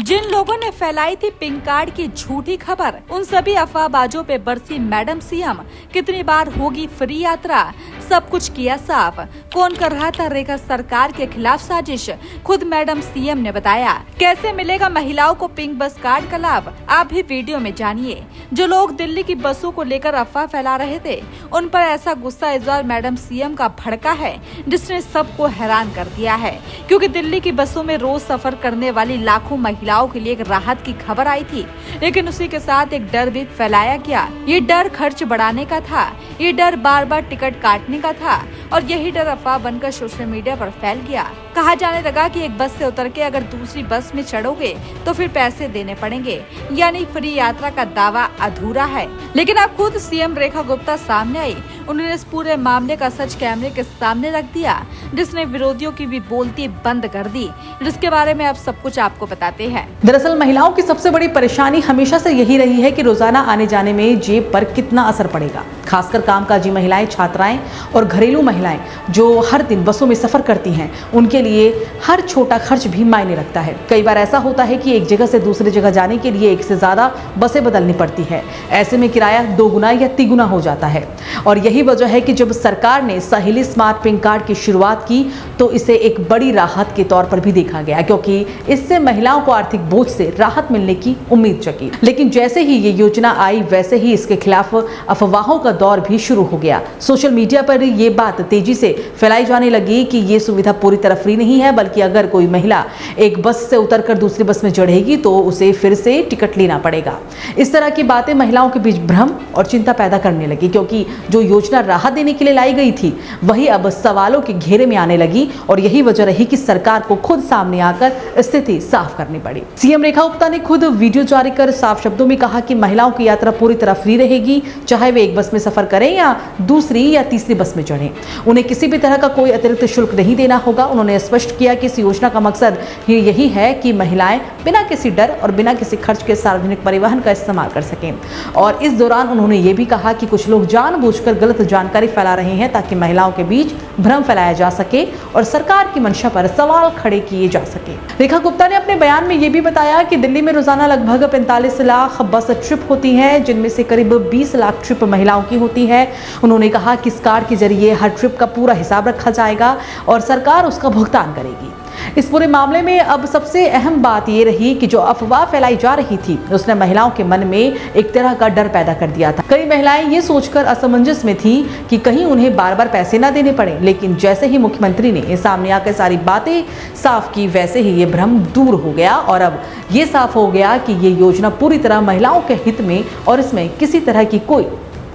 जिन लोगों ने फैलाई थी पिंक कार्ड की झूठी खबर, उन सभी अफवाहबाजों पे बरसी मैडम सीएम। कितनी बार होगी फ्री यात्रा, सब कुछ किया साफ। कौन कर रहा था रेखा सरकार के खिलाफ साजिश, खुद मैडम सीएम ने बताया। कैसे मिलेगा महिलाओं को पिंक बस कार्ड का लाभ, आप भी वीडियो में जानिए। जो लोग दिल्ली की बसों को लेकर अफवाह फैला रहे थे, उन पर ऐसा गुस्सा इस बार मैडम सीएम का भड़का है, जिसने सबको हैरान कर दिया है। क्योंकि दिल्ली की बसों में रोज सफर करने वाली लाखों महिलाओं के लिए एक राहत की खबर आई थी, लेकिन उसी के साथ एक डर भी फैलाया गया। ये डर खर्च बढ़ाने का था, ये डर बार बार टिकट काटने का था, और यही डर अफवाह बनकर सोशल मीडिया पर फैल गया। कहा जाने लगा कि एक बस से उतर के अगर दूसरी बस में चढ़ोगे तो फिर पैसे देने पड़ेंगे, यानी फ्री यात्रा का दावा अधूरा है। लेकिन अब खुद सीएम रेखा गुप्ता सामने आई। उन्होंने इस पूरे मामले का सच कैमरे के सामने रख दिया, जिसने विरोधियों की भी बोलती बंद कर दी, जिसके बारे में अब सब कुछ आपको बताते हैं। दरअसल महिलाओं की सबसे बड़ी परेशानी हमेशा से यही रही है कि रोजाना आने जाने में जेब पर कितना असर पड़ेगा। खासकर कामकाजी महिलाएं, छात्राएं और घरेलू महिलाएं जो हर दिन बसों में सफर करती हैं, उनके लिए हर छोटा खर्च भी मायने रखता है। कई बार ऐसा होता है कि एक जगह से दूसरी जगह जाने के लिए एक से ज्यादा बसें बदलनी पड़ती है। ऐसे में किराया दोगुना या तिगुना हो जाता है, और यही वजह है कि जब सरकार ने सहेली स्मार्ट पिंक कार्ड की शुरुआत की तो इसे एक बड़ी राहत के तौर पर भी देखा गया, क्योंकि इससे महिलाओं को आर्थिक बोझ से राहत मिलने की उम्मीद जगी। लेकिन जैसे ही ये योजना आई, वैसे ही इसके खिलाफ अफवाहों का दौर भी शुरू हो गया। सोशल मीडिया पर ये बात तेजी से फैलाई जाने लगी कि ये सुविधा पूरी तरह फ्री नहीं है, बल्कि अगर कोई महिला एक बस से उतरकर दूसरी बस में चढ़ेगी तो उसे फिर से टिकट लेना पड़ेगा। इस तरह की बातें महिलाओं के बीच भ्रम और चिंता पैदा करने लगी, क्योंकि जो योजना राहत देने के लिए लाई गई थी वही अब सवालों के घेरे में आने लगी, और यही वजह रही कि सरकार को खुद सामने आकर स्थिति साफ करनी पड़ी। सीएम रेखा गुप्ता ने खुद वीडियो जारी कर साफ शब्दों में कहा कि महिलाओं की यात्रा पूरी तरह फ्री रहेगी, चाहे वे एक बस में सफर करें या दूसरी या तीसरी बस में चढ़ें। उन्हें किसी भी तरह का कोई अतिरिक्त शुल्क नहीं देना होगा। उन्होंने स्पष्ट किया कि इस योजना का मकसद यही है कि महिलाएं बिना किसी डर और बिना किसी खर्च के सार्वजनिक परिवहन का इस्तेमाल कर सकें। और इस दौरान उन्होंने ये भी कहा कि कुछ लोग जानबूझकर गलत जानकारी फैला रहे हैं ताकि महिलाओं के बीच भ्रम फैलाया जा सके और सरकार की मंशा पर सवाल खड़े किए जा सके। रेखा गुप्ता ने अपने बयान में यह भी बताया कि दिल्ली में रोजाना लगभग 45 लाख बस ट्रिप होती हैं, जिनमें से करीब 20 लाख ट्रिप महिलाओं की होती है। उन्होंने कहा कि इस कार्ड के जरिए हर ट्रिप का पूरा हिसाब रखा जाएगा और सरकार उसका भुगतान करेगी। इस पूरे मामले में अब सबसे अहम बात ये रही कि जो अफवाह फैलाई जा रही थी उसने महिलाओं के मन में एक तरह का डर पैदा कर दिया था। कई महिलाएं ये सोचकर असमंजस में थी कि कहीं उन्हें बार बार पैसे ना देने पड़े, लेकिन जैसे ही मुख्यमंत्री ने सामने आकर सारी बातें साफ की, वैसे ही ये भ्रम दूर हो गया और अब ये साफ हो गया कि ये योजना पूरी तरह महिलाओं के हित में और इसमें किसी तरह की कोई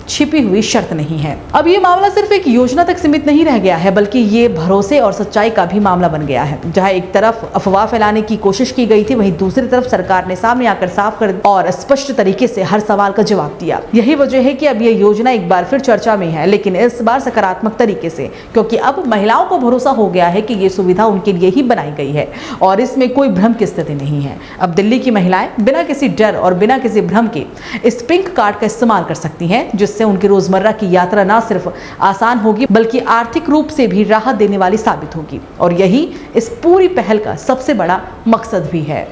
छिपी हुई शर्त नहीं है। अब ये मामला सिर्फ एक योजना तक सीमित नहीं रह गया है, बल्कि ये भरोसे और सच्चाई का भी मामला बन गया है। जहां एक तरफ अफवाह फैलाने की कोशिश की गई थी, वहीं दूसरी तरफ सरकार ने सामने आकर साफ कर और स्पष्ट तरीके से हर सवाल का जवाब दिया। यही वजह है कि अब ये योजना एक बार फिर चर्चा में है, लेकिन इस बार सकारात्मक तरीके से, क्योंकि अब महिलाओं को भरोसा हो गया है कि ये सुविधा उनके लिए ही बनाई गई है और इसमें कोई भ्रम की स्थिति नहीं है। अब दिल्ली की महिलाएं बिना किसी डर और बिना किसी भ्रम के इस पिंक कार्ड का इस्तेमाल कर सकती हैं, जिससे उनकी रोजमर्रा की यात्रा न सिर्फ आसान होगी बल्कि आर्थिक रूप से भी राहत देने वाली साबित होगी, और यही इस पूरी पहल का सबसे बड़ा मकसद भी है।